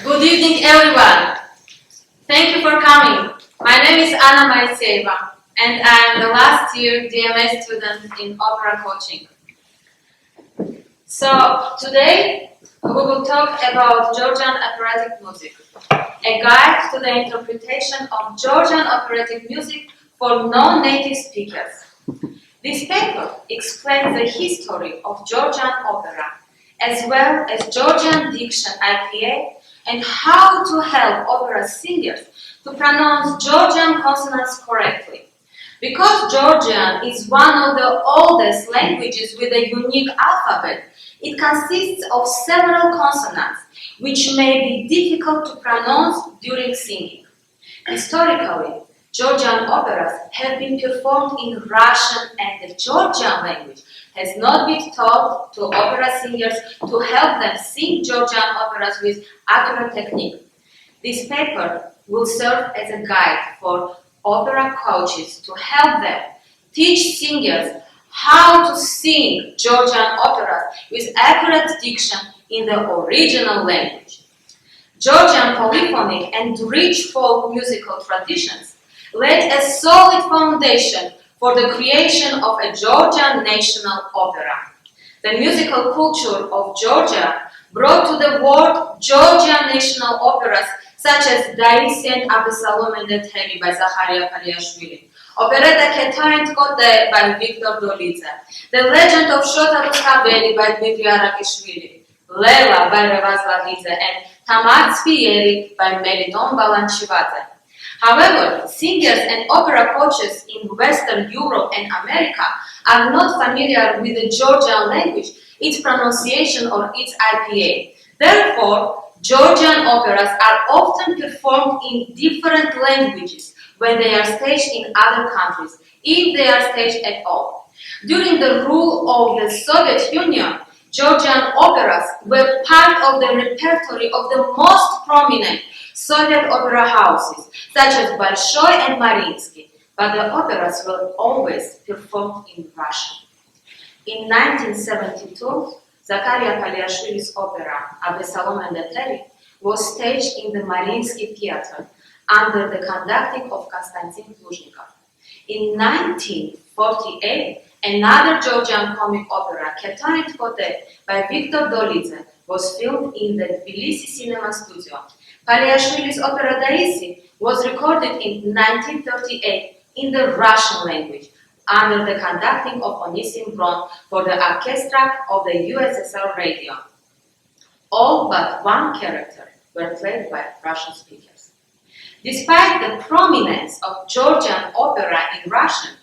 Good evening, everyone. Thank you for coming. My name is Moiseeva, and I am the last year DMA student in opera coaching. So today we will talk about Georgian operatic music, a guide to the interpretation of Georgian operatic music for non-native speakers. This paper explains the history of Georgian opera, as well as Georgian diction IPA, and how to help opera singers to pronounce Georgian consonants correctly. Because Georgian is one of the oldest languages with a unique alphabet, it consists of several consonants, which may be difficult to pronounce during singing. Historically, Georgian operas have been performed in Russian, and the Georgian language has not been taught to opera singers to help them sing Georgian operas with accurate technique. This paper will serve as a guide for opera coaches to help them teach singers how to sing Georgian operas with accurate diction in the original language. Georgian polyphony and rich folk musical traditions laid a solid foundation for the creation of a Georgian national opera. The musical culture of Georgia brought to the world Georgian national operas such as Daisy and Absalom and Eteri by Zaharia Paliashvili, Operetta Ketaint Kote by Victor Dolidze, The Legend of Shota Ruskaveli by Dmitry Arakishvili, Lela by Revaz Lavidze, and Tamar Spieri by Melidon Balanchivadze. However, singers and opera coaches in Western Europe and America are not familiar with the Georgian language, its pronunciation, or its IPA. Therefore, Georgian operas are often performed in different languages when they are staged in other countries, if they are staged at all. During the rule of the Soviet Union, Georgian operas were part of the repertory of the most prominent Soviet opera houses, such as Bolshoi and Mariinsky, but the operas were always performed in Russian. In 1972, Zakaria Paliashvili's opera, Absalom and Eteri, was staged in the Mariinsky Theater under the conducting of Konstantin Pluzhnikov. In 1948, another Georgian comic opera, Ketaint Kote, by Victor Dolidze, was filmed in the Tbilisi Cinema Studio. Paliashvili's opera Daisy was recorded in 1938 in the Russian language under the conducting of Onisim Bron for the orchestra of the USSR radio. All but one character were played by Russian speakers. Despite the prominence of Georgian opera in Russian,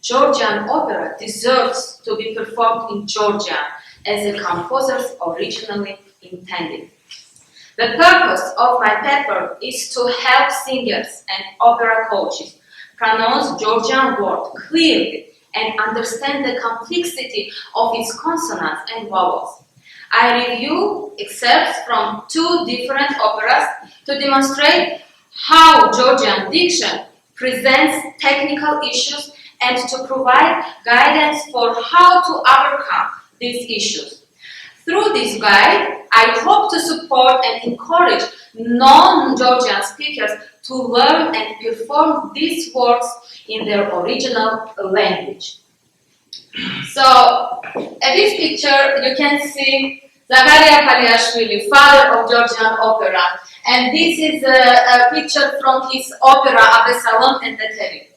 Georgian opera deserves to be performed in Georgian as the composers originally intended. The purpose of my paper is to help singers and opera coaches pronounce Georgian word clearly and understand the complexity of its consonants and vowels. I review excerpts from two different operas to demonstrate how Georgian diction presents technical issues and to provide guidance for how to overcome these issues. Through this guide, I hope to support and encourage non-Georgian speakers to learn and perform these works in their original language. So, at this picture, you can see Zakaria Paliashvili, father of Georgian opera, and this is a picture from his opera Absalom and Eteri.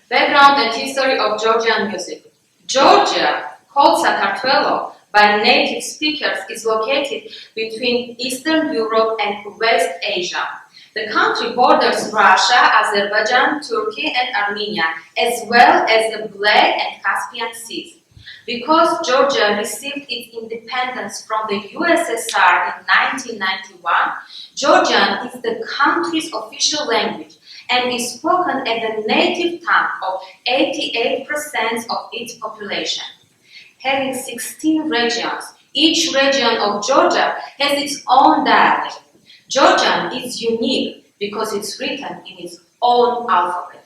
Background and history of Georgian music. Georgia, called Sakartvelo by native speakers, is located between Eastern Europe and West Asia. The country borders Russia, Azerbaijan, Turkey, and Armenia, as well as the Black and Caspian Seas. Because Georgia received its independence from the USSR in 1991, Georgian is the country's official language and is spoken as the native tongue of 88% of its population. Having 16 regions, each region of Georgia has its own dialect. Georgian is unique because it's written in its own alphabet.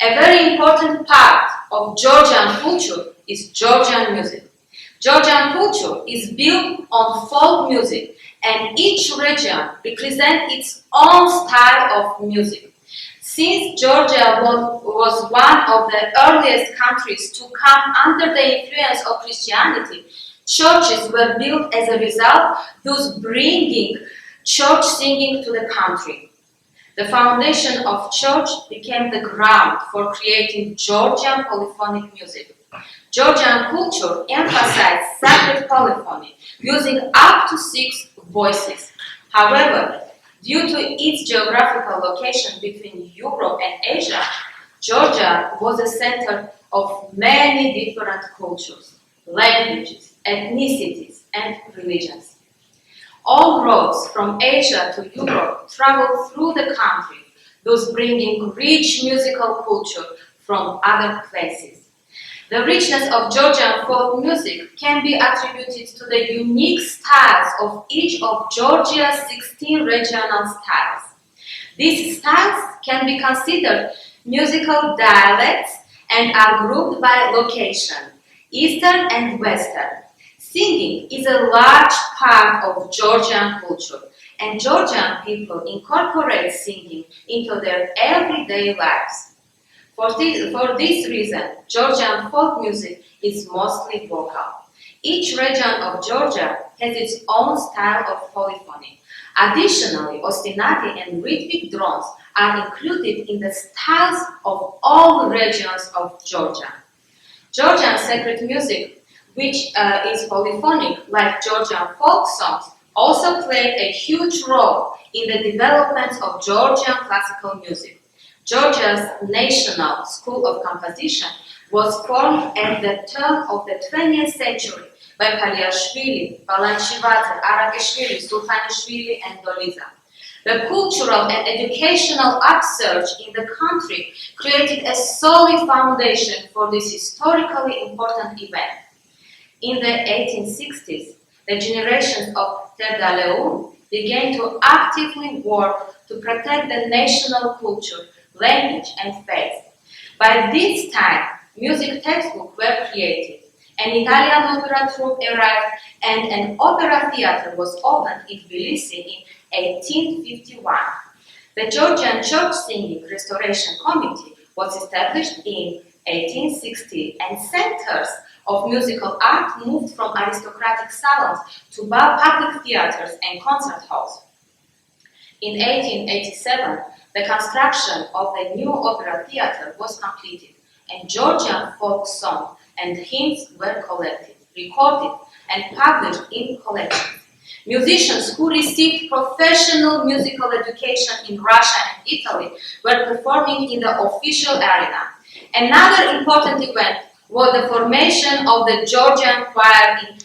A very important part of Georgian culture is Georgian music. Georgian culture is built on folk music, and each region represents its own style of music. Since Georgia was one of the earliest countries to come under the influence of Christianity, churches were built as a result, thus bringing church singing to the country. The foundation of church became the ground for creating Georgian polyphonic music. Georgian culture emphasized sacred polyphony, using up to 6 voices. However, due to its geographical location between Europe and Asia, Georgia was a center of many different cultures, languages, ethnicities, and religions. All roads from Asia to Europe traveled through the country, thus bringing rich musical culture from other places. The richness of Georgian folk music can be attributed to the unique styles of each of Georgia's 16 regional styles. These styles can be considered musical dialects and are grouped by location, Eastern and Western. Singing is a large part of Georgian culture, and Georgian people incorporate singing into their everyday lives. For this reason, Georgian folk music is mostly vocal. Each region of Georgia has its own style of polyphony. Additionally, ostinati and rhythmic drones are included in the styles of all regions of Georgia. Georgian sacred music, which is polyphonic like Georgian folk songs, also played a huge role in the development of Georgian classical music. Georgia's National School of Composition was formed at the turn of the 20th century by Paliashvili, Balanchivadze, Arakeshvili, Sultanishvili, and Doliza. The cultural and educational upsurge in the country created a solid foundation for this historically important event. In the 1860s, the generations of Terdaleu began to actively work to protect the national culture, language, and faith. By this time, music textbooks were created, an Italian opera troupe arrived, and an opera theater was opened in Tbilisi in 1851. The Georgian Church Singing Restoration Committee was established in 1860, and centers of musical art moved from aristocratic salons to public theaters and concert halls. In 1887, the construction of the new opera theater was completed, and Georgian folk song and hymns were collected, recorded, and published in collections. Musicians who received professional musical education in Russia and Italy were performing in the official arena. Another important event was the formation of the Georgian choir in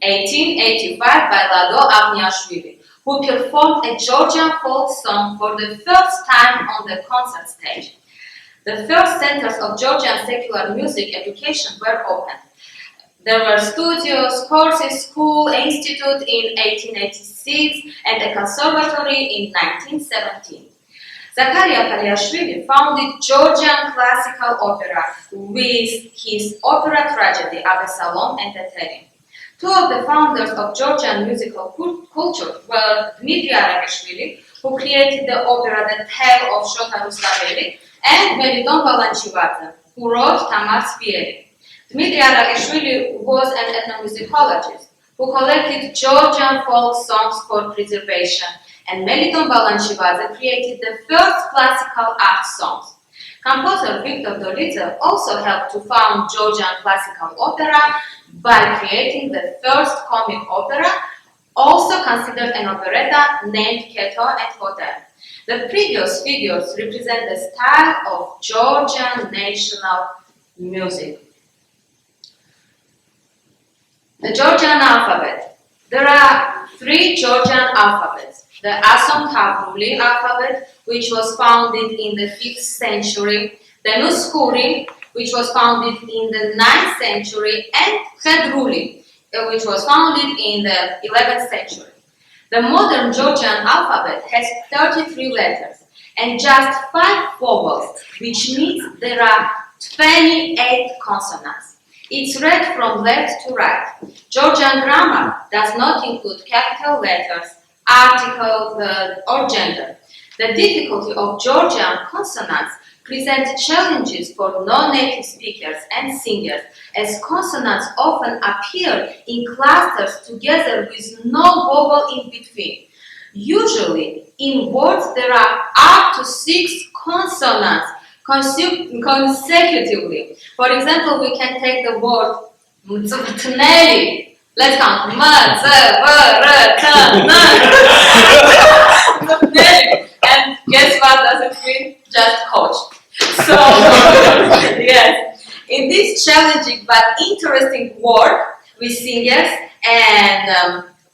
1885 by Lado Avniashvili, who performed a Georgian folk song for the first time on the concert stage. The first centers of Georgian secular music education were opened. There were studios, courses, school, institute in 1886, and a conservatory in 1917. Zakaria Paliashvili founded Georgian classical opera with his opera tragedy Abesalom and Teterim. Two of the founders of Georgian musical culture were Dmitry Arakeshvili, who created the opera The Tale of Shota Rustaveli, and Meliton Balanchivadze, who wrote Tamar Spieri. Dmitry Arakeshvili was an ethnomusicologist who collected Georgian folk songs for preservation, and Meliton Balanchivadze created the first classical art songs. Composer Victor Doliza also helped to found Georgian classical opera by creating the first comic opera, also considered an operetta, named Keto and Hotel. The previous figures represent the style of Georgian national music. The Georgian alphabet. There are 3 Georgian alphabets. The Asom-Kavruli alphabet, which was founded in the 5th century, the Nuskuri, which was founded in the 9th century, and Khedruli, which was founded in the 11th century. The modern Georgian alphabet has 33 letters and just 5 vowels, which means there are 28 consonants. It's read from left to right. Georgian grammar does not include capital letters, articles, or gender. The difficulty of Georgian consonants presents challenges for non-native speakers and singers, as consonants often appear in clusters together with no vowel in between. Usually, in words there are up to 6 consonants consecutively. For example, we can take the word Mzvtneli. Let's count. And guess what does it mean? Just coach. So, yes. In this challenging but interesting work with singers and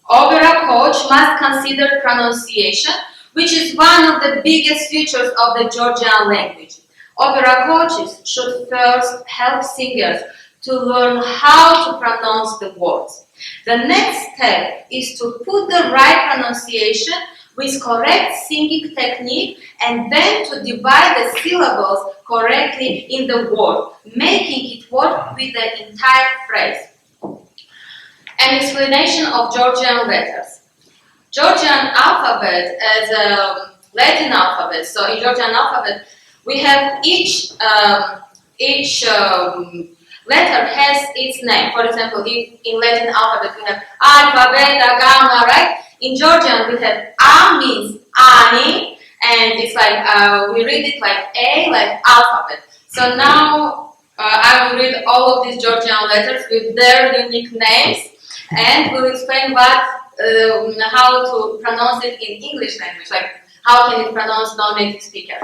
opera coach must consider pronunciation, which is one of the biggest features of the Georgian language. Opera coaches should first help singers to learn how to pronounce the words. The next step is to put the right pronunciation with correct singing technique and then to divide the syllables correctly in the word, making it work with the entire phrase. An explanation of Georgian letters. Georgian alphabet is a Latin alphabet. So in Georgian alphabet, we have each letter has its name. For example, in Latin alphabet we have alpha, beta, gamma, right? In Georgian we have A means ani, and it's like we read it like A, like alphabet. So now I will read all of these Georgian letters with their unique names, and we'll explain how to pronounce it in English language, like how can it pronounce non-native speaker.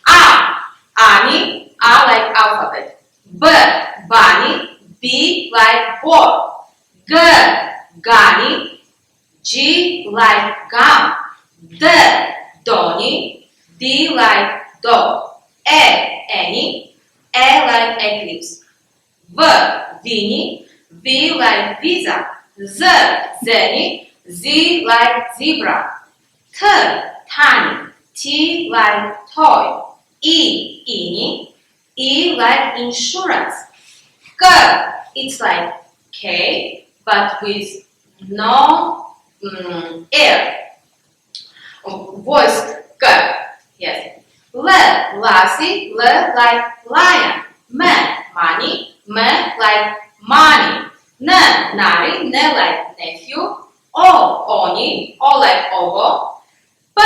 A, ani, A like alphabet. B, bani, B like ball. G, gani, G like gum. D, doni, D like dog. E, any, E like eclipse. V, vini, V like visa. Z, zeni, Z like zebra. T, tani, T like toy. E, ini, E like insurance. K, it's like K, but with no air. Voiced K, yes. L, lassie, L like lion. M, money, M like money. N, nari, N like nephew. O, oni, O like oboe. P,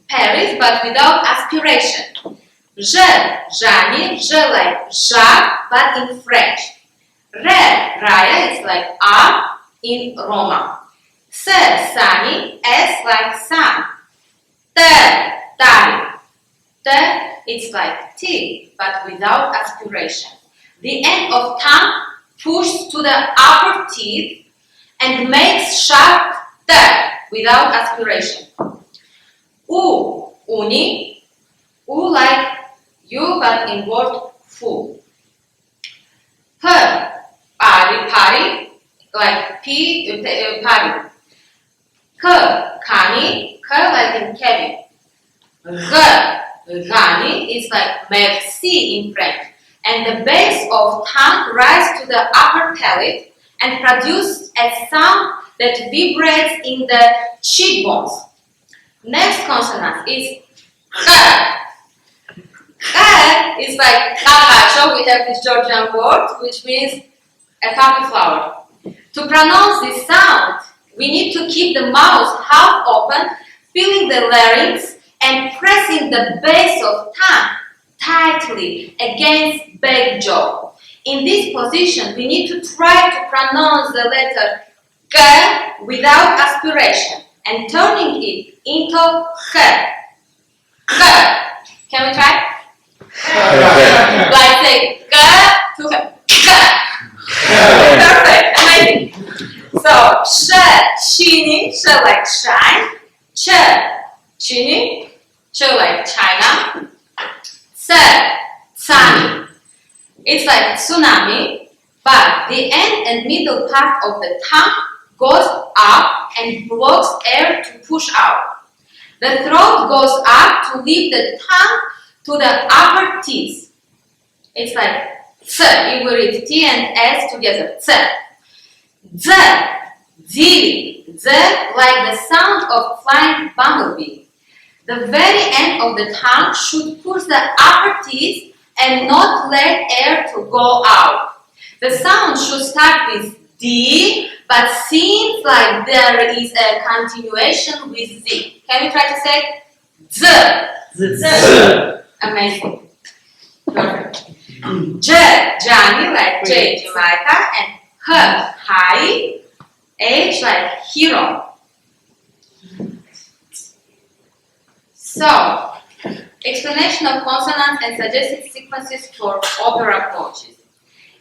Paris, but without aspiration. J, Jani, J like Jacques, but in French. Raya is like R in Roma. S, Sani, S like sun. T, Tari. T, it's like T, but without aspiration. The end of tongue pushes to the upper teeth and makes sharp T without aspiration. U, uni, U like you, but in word fu. P, pari, like P, pari. K, kani, K like in Kevin. G, gani is like merci in French. And the base of tongue rises to the upper palate and produces a sound that vibrates in the cheekbones. Next consonant is K. K is like kakacho. We have this Georgian word which means a poppy flower. To pronounce this sound, we need to keep the mouth half open, filling the larynx and pressing the base of tongue tightly against back jaw. In this position, we need to try to pronounce the letter K without aspiration and turning it into K. K. Can we try? Like say K to K. Perfect, amazing. So chini, like shine. Chini, like China. Tsani. It's like tsunami, but the end and middle part of the tongue goes up and blocks air to push out. The throat goes up to leave the tongue to the upper teeth. It's like ц. If we read T and S together, ц. Z, Z, Z, like the sound of flying bumblebee. The very end of the tongue should push the upper teeth and not let air to go out. The sound should start with D, but seems like there is a continuation with Z. Can you try to say Z? Z. Amazing. Perfect. J, Johnny, like J, Jamaica, and H, high, H, like hero. So, explanation of consonants and suggested sequences for opera coaches.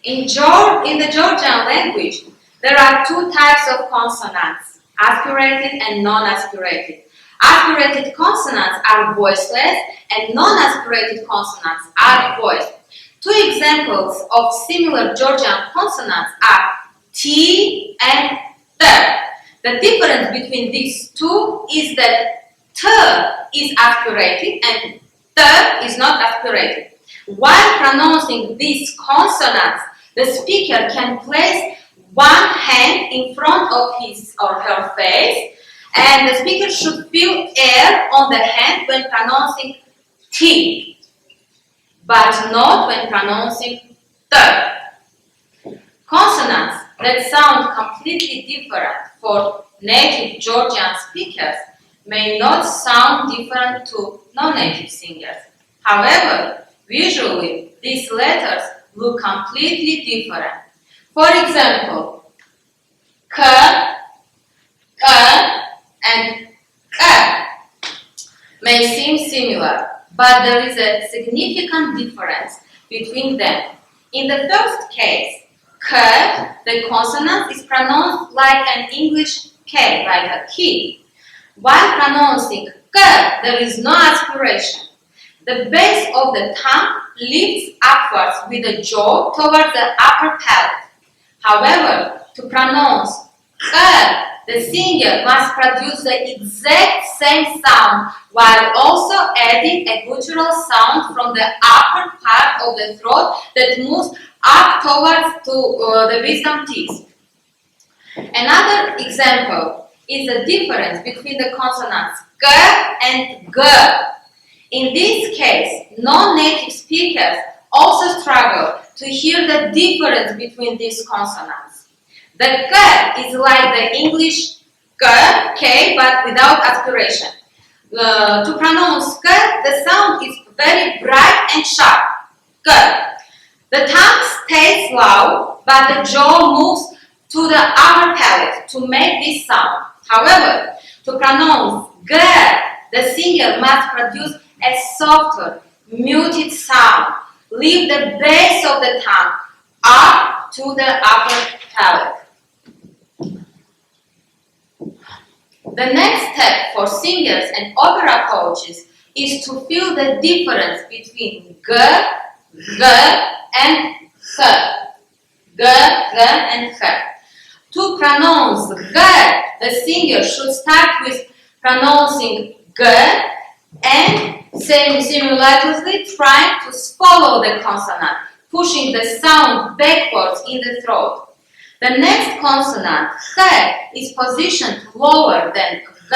In the Georgian language, there are two types of consonants, aspirated and non-aspirated. Aspirated consonants are voiceless and non-aspirated consonants are voiced. Two examples of similar Georgian consonants are T and T. The difference between these two is that T is aspirated and T is not aspirated. While pronouncing these consonants, the speaker can place one hand in front of his or her face, and the speaker should feel air on the hand when pronouncing T, but not when pronouncing T. Consonants that sound completely different for native Georgian speakers may not sound different to non-native singers. However, visually, these letters look completely different. For example, K, and K may seem similar, but there is a significant difference between them. In the first case, K, the consonant is pronounced like an English K, like a key. While pronouncing K, there is no aspiration. The base of the tongue lifts upwards with the jaw towards the upper palate. However, to pronounce K, the singer must produce the exact same sound while also adding a guttural sound from the upper part of the throat that moves up towards the wisdom teeth. Another example is the difference between the consonants G and G. In this case, non-native speakers also struggle to hear the difference between these consonants. The K is like the English K, but without aspiration. To pronounce K, the sound is very bright and sharp. K. The tongue stays low, but the jaw moves to the upper palate to make this sound. However, to pronounce G, the singer must produce a softer, muted sound. Lift the base of the tongue up to the upper palate. The next step for singers and opera coaches is to feel the difference between G, G, and H. G, G, and H. To pronounce G, the singer should start with pronouncing G and simultaneously trying to swallow the consonant, pushing the sound backwards in the throat. The next consonant, H, is positioned lower than G.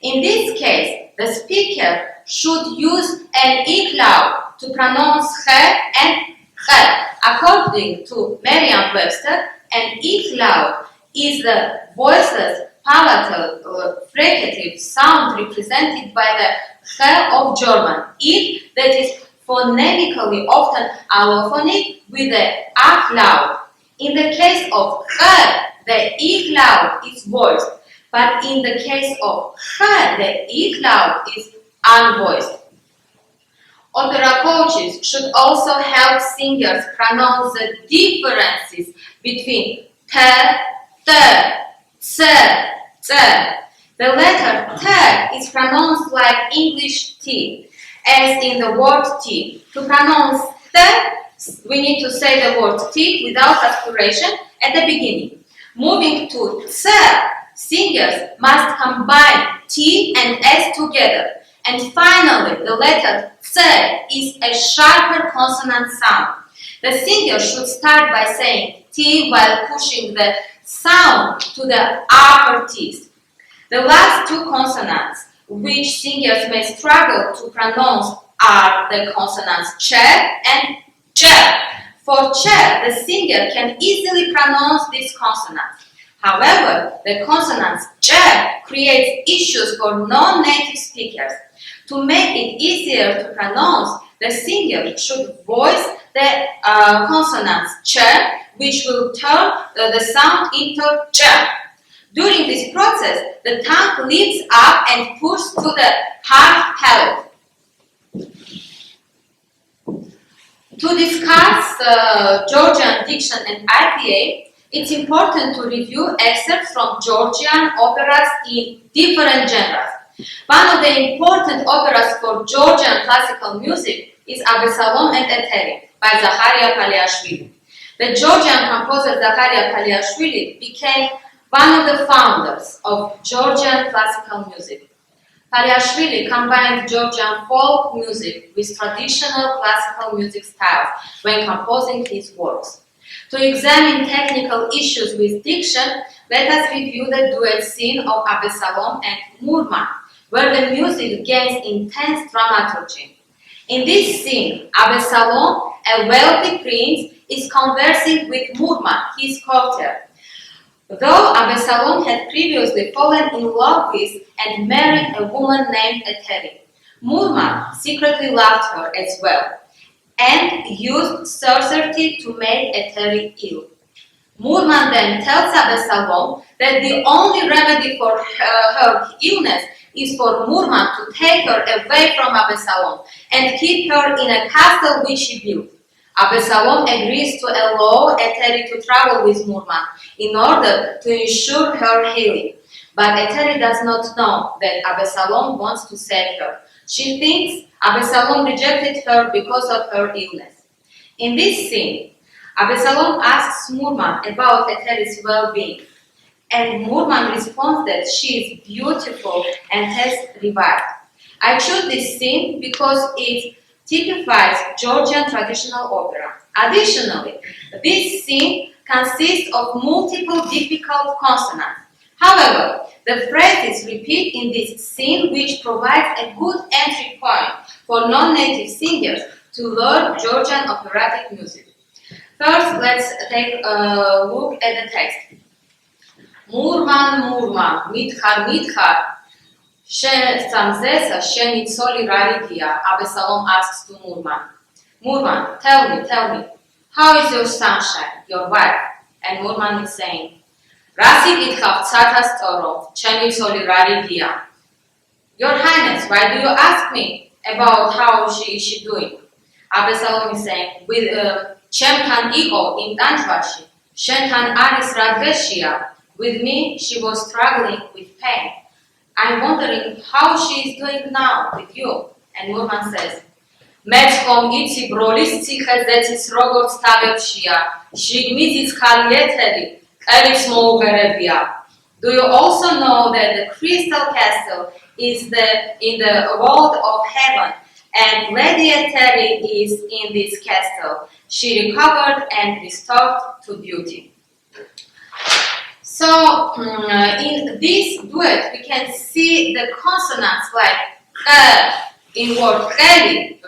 In this case, the speaker should use an E cloud to pronounce H and H. According to Merriam-Webster, an E cloud is the voiceless palatal fricative sound represented by the H of German, it that is phonemically often allophonic with the A cloud. In the case of H, the E cloud is voiced, but in the case of H, the E cloud is unvoiced. Opera coaches should also help singers pronounce the differences between T, T, C, C. The letter T is pronounced like English T, as in the word T. To pronounce T, we need to say the word T without aspiration at the beginning. Moving to C, singers must combine T and S together. And finally, the letter C is a sharper consonant sound. The singer should start by saying T while pushing the sound to the upper teeth. The last two consonants, which singers may struggle to pronounce, are the consonants ch and j. For ch, the singer can easily pronounce these consonants. However, the consonants j creates issues for non-native speakers. To make it easier to pronounce, the singer should voice the consonants ch, which will turn the sound into j. During this process, the tongue lifts up and pushes to the hard palate. To discuss Georgian diction and IPA, it's important to review excerpts from Georgian operas in different genres. One of the important operas for Georgian classical music is Abesalom and Eteri by Zaharia Paliashvili. The Georgian composer Zaharia Paliashvili became one of the founders of Georgian classical music. Paliashvili combined Georgian folk music with traditional classical music styles when composing his works. To examine technical issues with diction, let us review the duet scene of Abesalom and Murman, where the music gains intense dramaturgy. In this scene, Abesalom, a wealthy prince, is conversing with Murman, his courtier. Though Abesalom had previously fallen in love with and married a woman named Eteri, Murman secretly loved her as well and used sorcery to make Eteri ill. Murman then tells Abesalom that the only remedy for her illness is for Murman to take her away from Abesalom and keep her in a castle which he built. Abesalom agrees to allow Eteri to travel with Murman in order to ensure her healing. But Eteri does not know that Abesalom wants to save her. She thinks Abesalom rejected her because of her illness. In this scene, Abesalom asks Murman about Eteri's well-being, and Murman responds that she is beautiful and has revived. I chose this scene because it typifies Georgian traditional opera. Additionally, this scene consists of multiple difficult consonants. However, the phrases repeat in this scene, which provides a good entry point for non-native singers to learn Georgian operatic music. First, let's take a look at the text. Murman, Murman, Midhar, Midhar, Samzesa, Shenitsoli Raridia, Abesalom asks to Murman. Murman, tell me, how is your sunshine, your wife? And Murman is saying, Rasi Githav Tsatas Toro, Shenitsoli Raridia. Your Highness, why do you ask me about how is she doing? Abesalom is saying, with Chemkan Ego in Danjvashi, Shenkan Aris Radveshia. With me, she was struggling with pain. I'm wondering how she is doing now with you. And Murman says, Metkom itzi brolis tsiches detis rogort stavevshia, shigmizis kalieteri, elis mougerebia. Do you also know that the crystal castle is in the world of heaven, and Lady Eteri is in this castle? She recovered and restored to beauty. So, in this duet, we can see the consonants like in word cheli,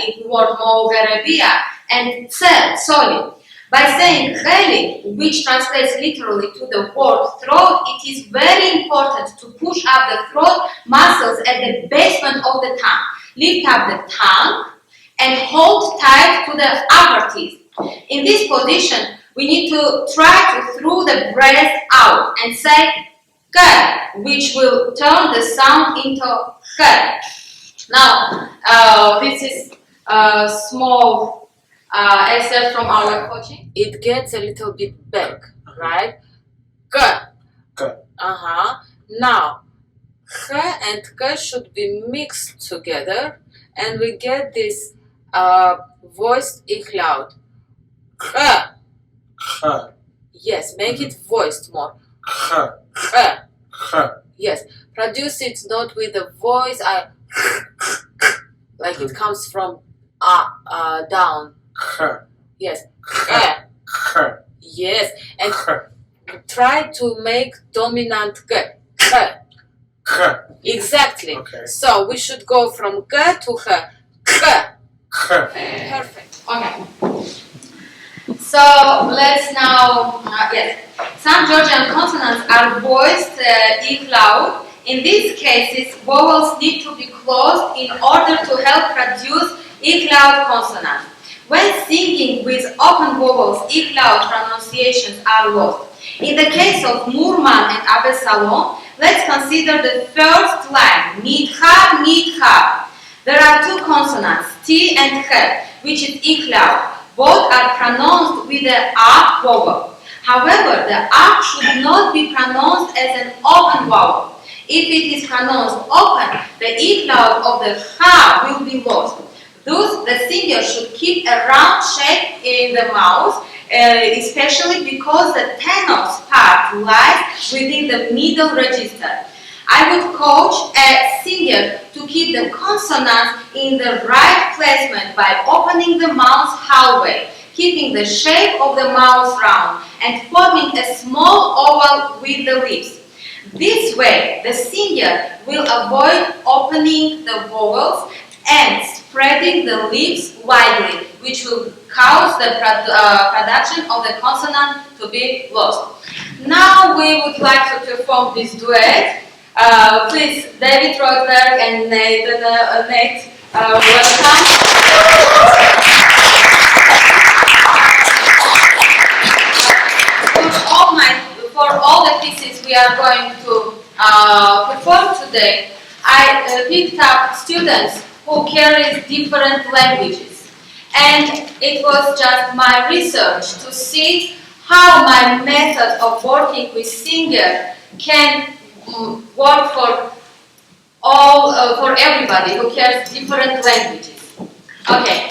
in word mougerebia, and soli. By saying cheli, which translates literally to the word throat, it is very important to push up the throat muscles at the basement of the tongue. Lift up the tongue and hold tight to the upper teeth. In this position, we need to try to throw the breath out and say k, which will turn the sound into k. Now, this is a small excerpt from our coaching. It gets a little bit back, right? K. K. Now, k and k should be mixed together, and we get this voiced ich loud. K. K. Yes, make it voiced more. K. K. K. Yes, produce it not with the voice, like it comes from down. K. Yes. Yes. And try to make dominant G. Exactly. Okay. So we should go from G to H. Perfect. Okay. So let's now, yes. Some Georgian consonants are voiced E cloud. In these cases, vowels need to be closed in order to help produce E cloud consonants. When singing with open vowels, E cloud pronunciations are lost. In the case of Murman and Abesalon, let's consider the first line, Mitha, Mitha. There are two consonants, T and H, which is E cloud. Both are pronounced with the A vowel. However, the A should not be pronounced as an open vowel. If it is pronounced open, the E cloud of the H will be lost. Thus, the singer should keep a round shape in the mouth, especially because the tenos part lies within the middle register. I would coach a singer to keep the consonants in the right placement by opening the mouth halfway, keeping the shape of the mouth round, and forming a small oval with the lips. This way, the singer will avoid opening the vowels and spreading the lips widely, which will cause the production of the consonant to be lost. Now we would like to perform this duet. Please, David Rothberg and Nate, welcome. For all the pieces we are going to perform today, I picked up students who carry different languages. And it was just my research to see how my method of working with singer can work for everybody who cares different languages. Okay.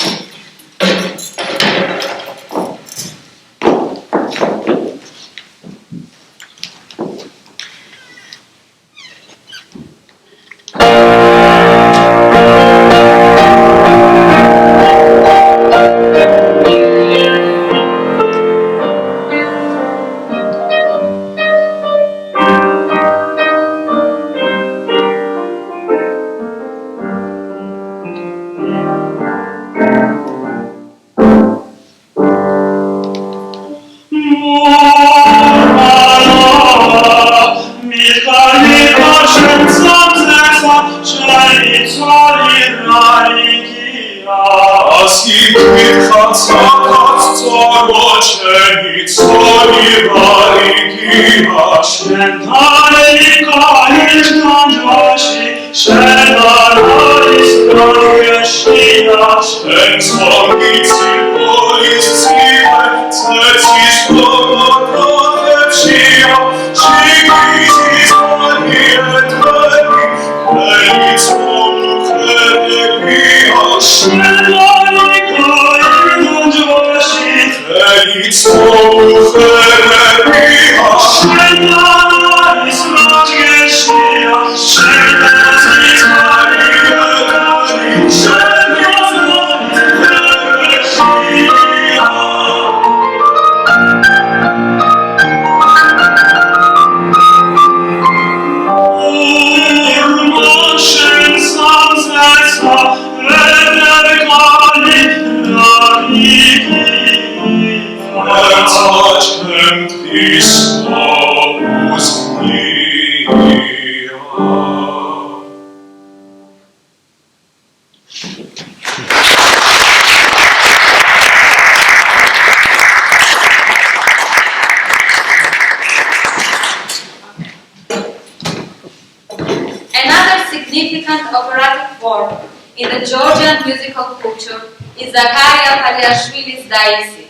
Significant operatic form in the Georgian musical culture is Zakaria Paliashvili's Daisi.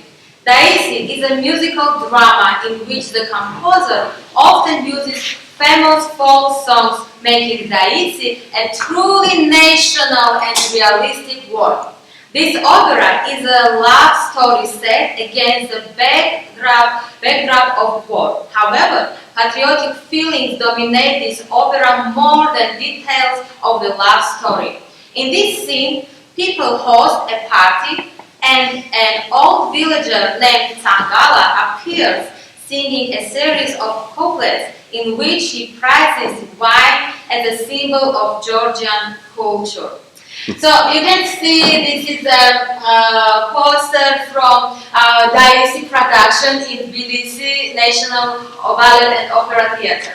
Daisi is a musical drama in which the composer often uses famous folk songs, making Daisi a truly national and realistic work. This opera is a love story set against the backdrop of war. However, patriotic feelings dominate this opera more than details of the love story. In this scene, people host a party and an old villager named Tangala appears singing a series of couplets in which he prizes wine as a symbol of Georgian culture. So you can see this is a poster from DMA production in Tbilisi National Ballet and Opera Theatre.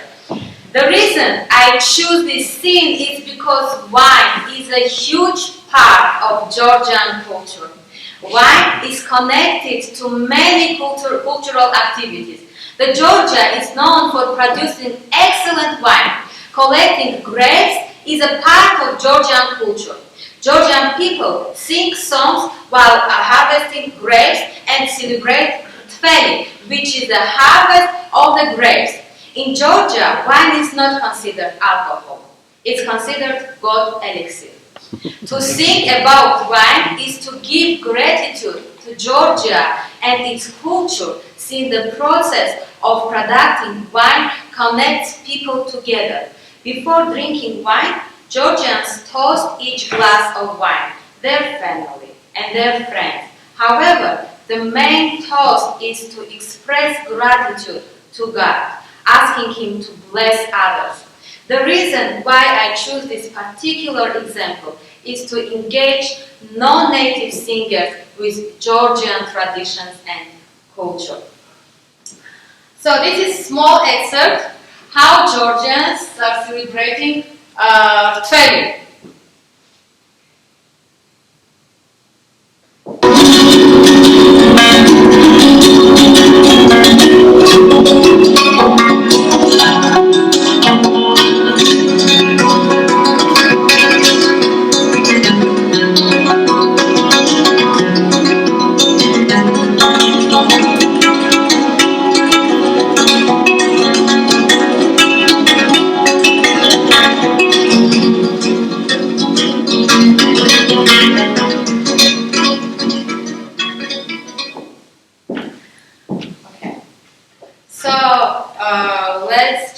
The reason I choose this scene is because wine is a huge part of Georgian culture. Wine is connected to many cultural activities. The Georgia is known for producing excellent wine. Collecting grapes is a part of Georgian culture. Georgian people sing songs while harvesting grapes and celebrate Tfeli, which is the harvest of the grapes. In Georgia, wine is not considered alcohol. It's considered God elixir. To sing about wine is to give gratitude to Georgia and its culture, since the process of producing wine connects people together. Before drinking wine, Georgians toast each glass of wine, their family, and their friends. However, the main toast is to express gratitude to God, asking Him to bless others. The reason why I choose this particular example is to engage non-native singers with Georgian traditions and culture. So this is a small excerpt how Georgians are celebrating Tfeli.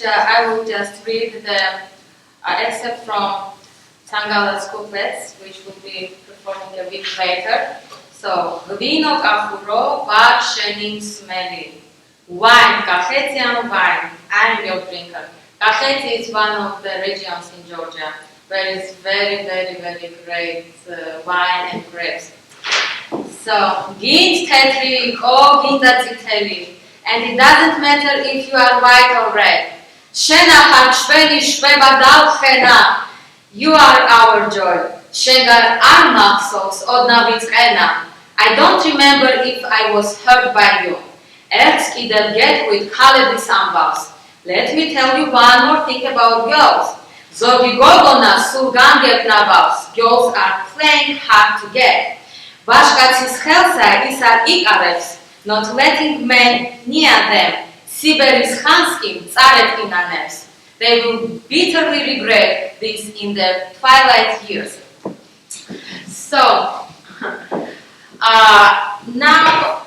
I will just read the excerpt from Tangala's couplets, which will be performed a bit later. So, Vino kafuro, var shenim smeli. Wine, Kakhetian wine. I'm your drinker. Kakheti is one of the regions in Georgia where it's very, very, very great wine and grapes. So, Gint Tetri, oh Ginda Titeli. And it doesn't matter if you are white or red. Shena Harchveni Shvebadal Chena. You are our joy. Shegar Armaxos Odnavitskena. I don't remember if I was hurt by you. Erzki del get with Khaledi Sambas. Let me tell you one more thing about girls. Zogigogona Surganget Nabas. Girls are playing hard to get. Vashkatsis Helsa is our Ikarevs, not letting men near them. Siberis Hanskim Tsaretkinanes. They will bitterly regret this in their twilight years. So, now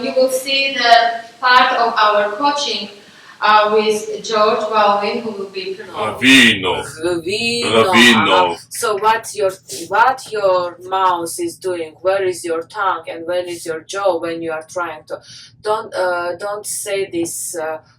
you will see the part of our coaching with George Walwin, who will be performing. Ravino. So what your mouth is doing? Where is your tongue and where is your jaw when you are trying to? Don't say these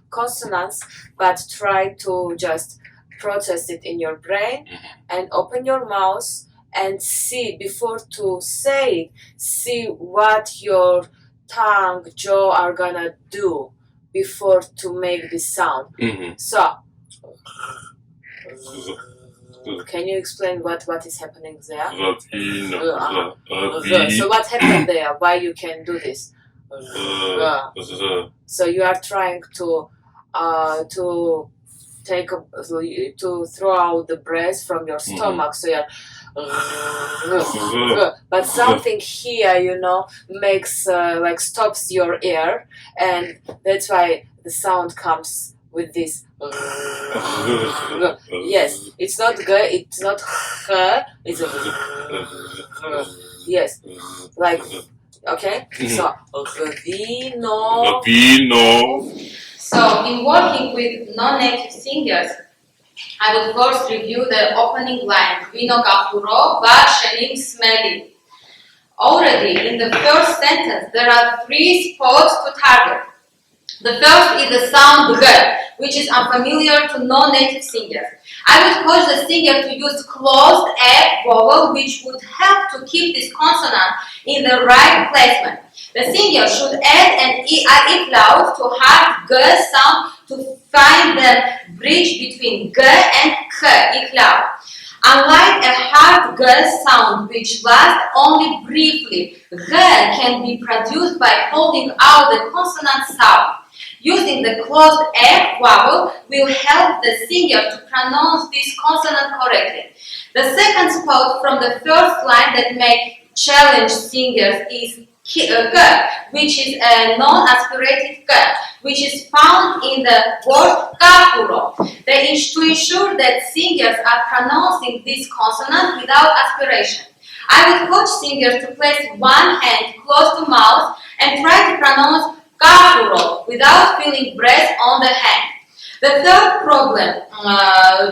consonants, but try to just process it in your brain and open your mouth and see before to say it. See what your tongue, jaw are gonna do before to make this sound. So, can you explain what is happening there? So what happened there? Why you can do this? So you are trying to throw out the breath from your stomach. So you're but something here, makes like stops your ear, and that's why the sound comes with this. Yes, it's not g, it's not h, it's yes, like okay. So Vino. So, in working with non-native singers, I will first review the opening line, Vino kafuro, var shenim smeli. Already in the first sentence, there are 3 spots to target. The first is the sound G, which is unfamiliar to non-native singers. I would coach the singer to use closed A vowel, which would help to keep this consonant in the right placement. The singer should add an if loud to hard G sound to find the bridge between G and K, if loud. Unlike a hard G sound which lasts only briefly, G can be produced by holding out the consonant sound. Using the closed F vowel will help the singer to pronounce this consonant correctly. The second spot from the first line that may challenge singers is G, which is a non-aspirated G, which is found in the word kahuro. To ensure that singers are pronouncing this consonant without aspiration. I would coach singers to place one hand close to mouth and try to pronounce kahuro without feeling breath on the hand. The third problem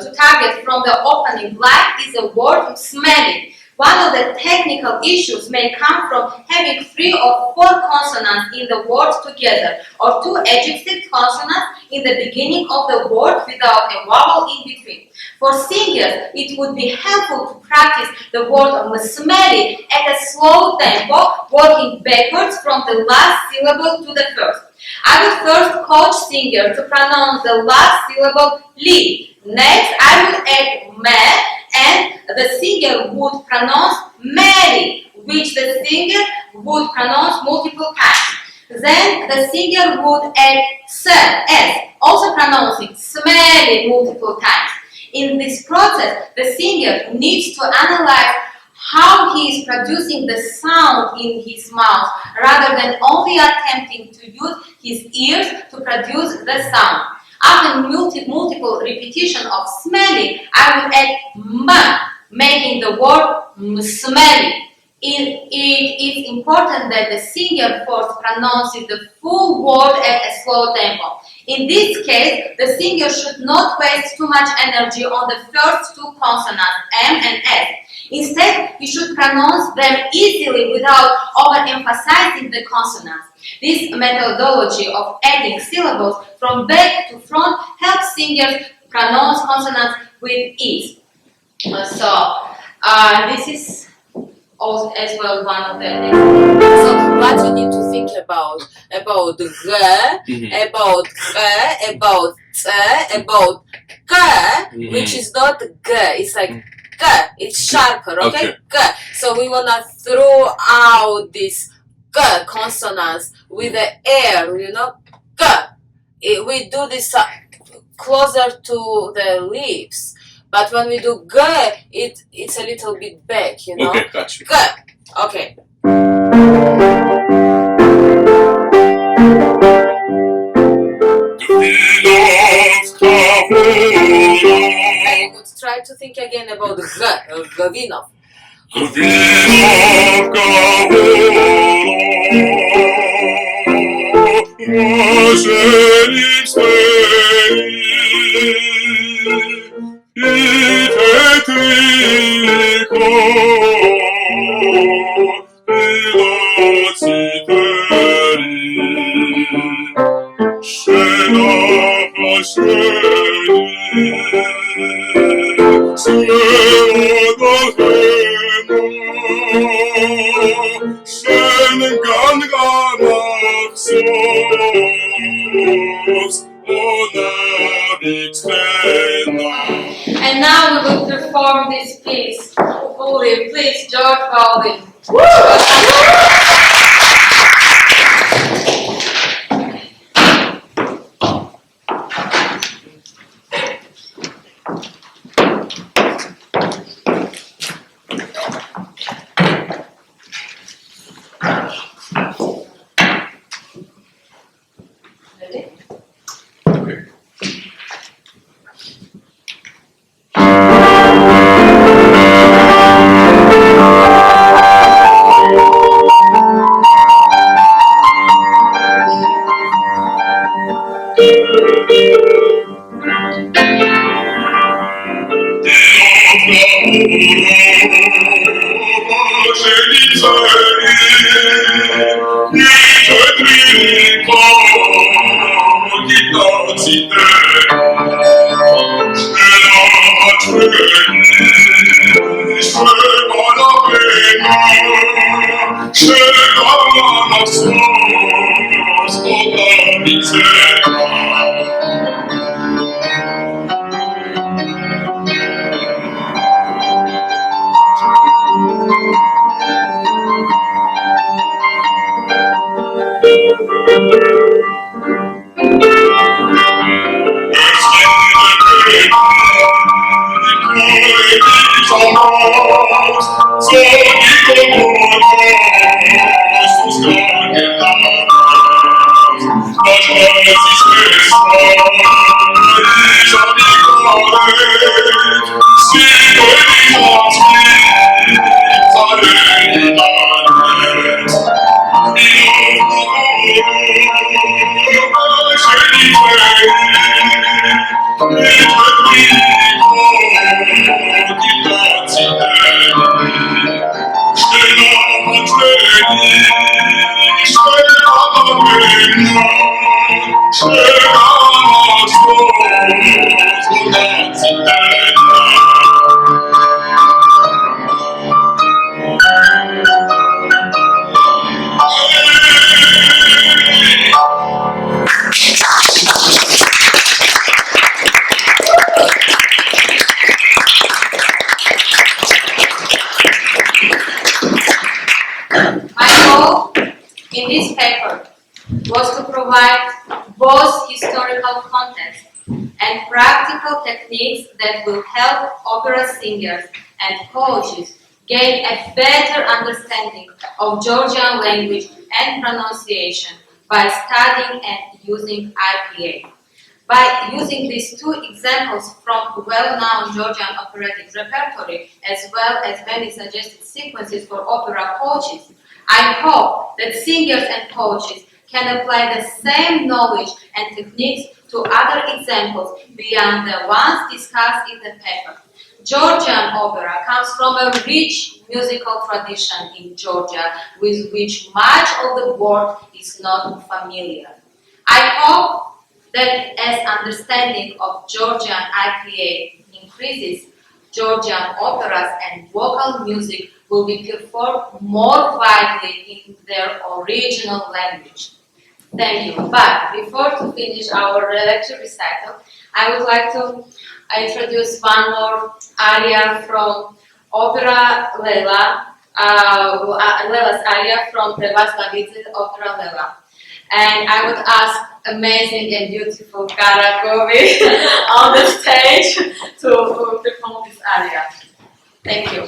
to target from the opening line is the word smelling. One of the technical issues may come from having 3 or 4 consonants in the word together, or 2 adjective consonants in the beginning of the word without a vowel in between. For singers, it would be helpful to practice the word smelly at a slow tempo, working backwards from the last syllable to the first. I would first coach singers to pronounce the last syllable li. Next, I would add me, and the singer would pronounce Mary, which the singer would pronounce multiple times. Then the singer would add s, also pronouncing smelly multiple times. In this process, the singer needs to analyze how he is producing the sound in his mouth rather than only attempting to use his ears to produce the sound. After multiple repetition of smelly, I would add m, making the word smelly. It is important that the singer first pronounces the full word at a slow tempo. In this case, the singer should not waste too much energy on the first 2 consonants, M and S. Instead, he should pronounce them easily without overemphasizing the consonants. This methodology of adding syllables from back to front helps singers pronounce consonants with ease. This is also as well one of the things. So what you need to think about G, about K, about T, about K, which is not G, it's like K, it's sharper, okay? K. So we wanna throw out this G consonants with the air, you know, G. We do this closer to the lips. But when we do G, it's a little bit back, you know? Okay, gotcha. G. Okay. Very good. Try to think again about G, Gavinov. And now we will perform this piece fully. Please, George Baldwin. In this paper was to provide both historical context and practical techniques that will help opera singers and coaches gain a better understanding of Georgian language and pronunciation by studying and using IPA. By using these two examples from well-known Georgian operatic repertory, as well as many suggested sequences for opera coaches, I hope that singers and coaches can apply the same knowledge and techniques to other examples beyond the ones discussed in the paper. Georgian opera comes from a rich musical tradition in Georgia with which much of the world is not familiar. I hope that as understanding of Georgian IPA increases, Georgian operas and vocal music will be performed more widely in their original language. Thank you. But before to finish our lecture recital, I would like to introduce one more aria from opera Lela, Lela's aria from Prevaslavit's opera Lela. And I would ask amazing and beautiful Kara Kovi on the stage to perform this aria. Thank you.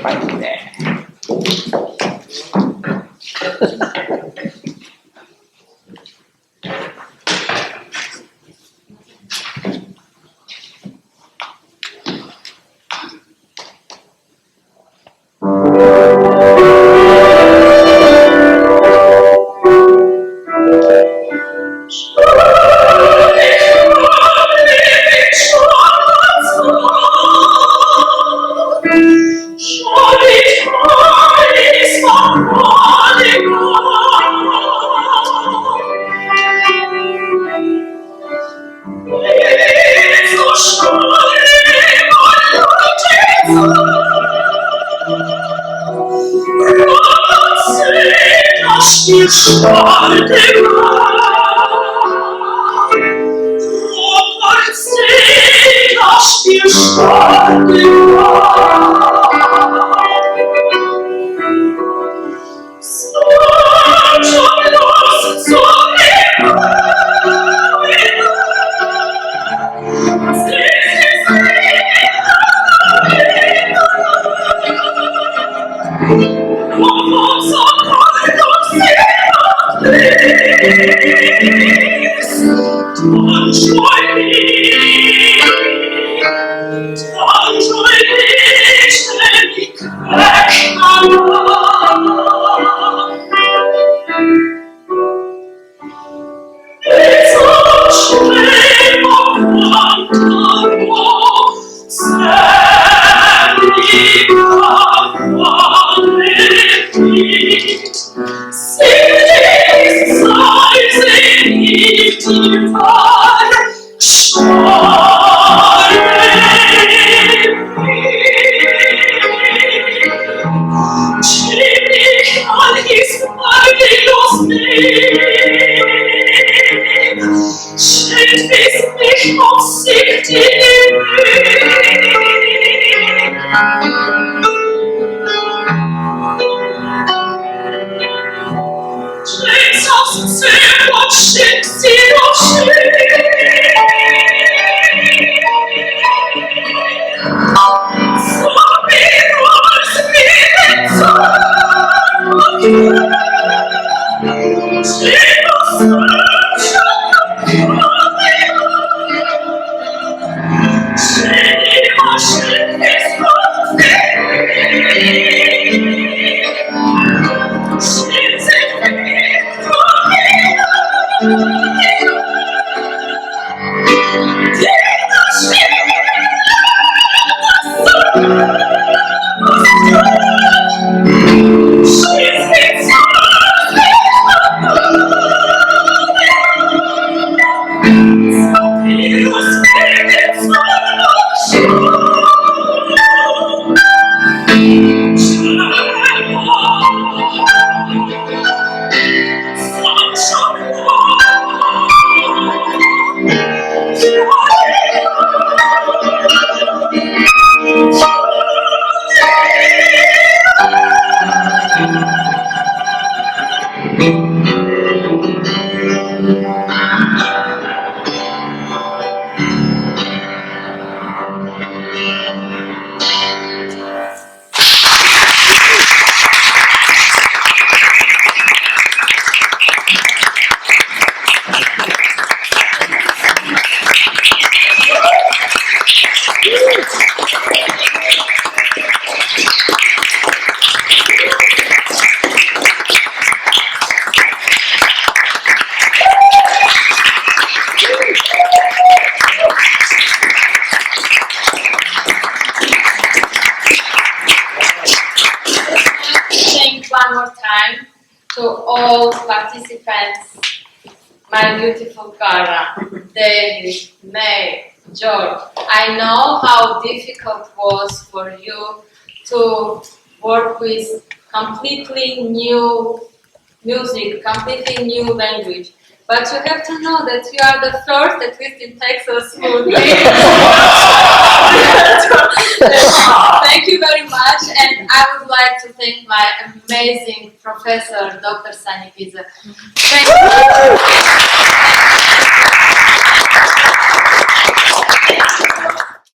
Right there. One more time to all participants, my beautiful Cara, David, May, George. I know how difficult it was for you to work with completely new music, completely new language. But you have to know that you are the first, at least in Texas, who did. Thank you very much, and I would like to thank my amazing professor, Dr. Sani Giza. Thank you.